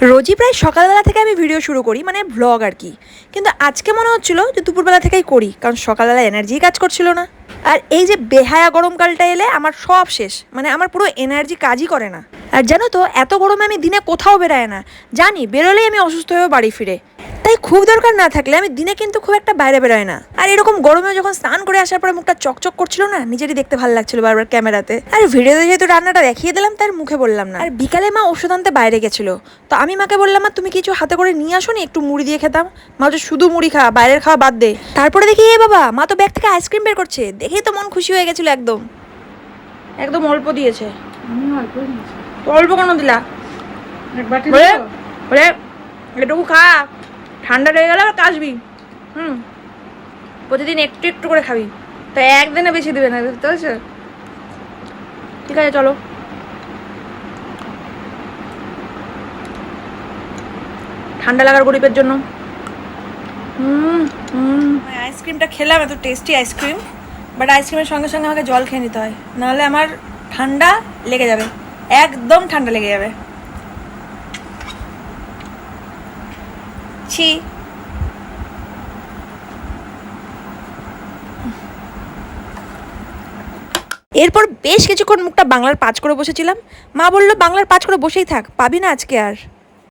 রোজই প্রায় সকালবেলা থেকে আমি ভিডিও শুরু করি, মানে ভ্লগ আর কি। কিন্তু আজকে মনে হচ্ছিল যে দুপুরবেলা থেকেই করি, কারণ সকালবেলা এনার্জি কাজ করছিল না। আর এই যে বেহায়া গরমকালটা এলে আমার সব শেষ, মানে আমার পুরো এনার্জি কাজই করে না। আর জানো তো, এত গরমে আমি দিনে কোথাও বেরাই না, জানি বেরোলেই আমি অসুস্থ হয়ে বাড়ি ফিরে। তাই খুব দরকার না থাকলে আমি দিনে কিন্তু খুব একটা বাইরে বেরোয় না। আর এরকম গরমে যখন স্নান করে আসার পরে মুখটা চকচক করছিল না, নিজেরই দেখতে ভালো লাগছিল বারবার ক্যামেরাতে। আর ভিডিওতে যেহেতু রান্নাটা দেখিয়ে দিলাম, তার মুখে বললাম না। আর বিকালে মা ওষুধ আনতে বাইরে গেছিল, তো আমি মাকে বললাম, মা তুমি কিছু হাতে করে নিয়ে আসো নি, একটু মুড়ি দিয়ে খেতাম। মা তো শুধু মুড়ি খা, বাইরের খাওয়া বাদ দে। তারপরে দেখি এ বাবা, মা তো ব্যাগ থেকে আইসক্রিম বের করছে, দেখেই তো মন খুশি হয়ে গেছিল। একদম একদম অল্প দিয়েছে। তো অল্প কেন দিলা? এটুকু খা, ঠান্ডা লেগে গেলে আবার কাশবি। প্রতিদিন একটু একটু করে খাবি, তো একদিনে বেশি দিবে না, বুঝতে পারছো? ঠিক আছে চলো। ঠান্ডা লাগার গরিবের জন্য। আইসক্রিমটা খেলাম, এত টেস্টি আইসক্রিম, বাট আইসক্রিমের সঙ্গে সঙ্গে আমাকে জল খেয়ে নিতে হয়, নাহলে আমার ঠান্ডা লেগে যাবে, একদম ঠান্ডা লেগে যাবে। ছি। এরপর বেশ কিছুক্ষণ মুখটা বাংলার পাঁচ করে বসেছিলাম। মা বললো, বাংলার পাঁচ করে বসেই থাক, পাবি না আজকে আর।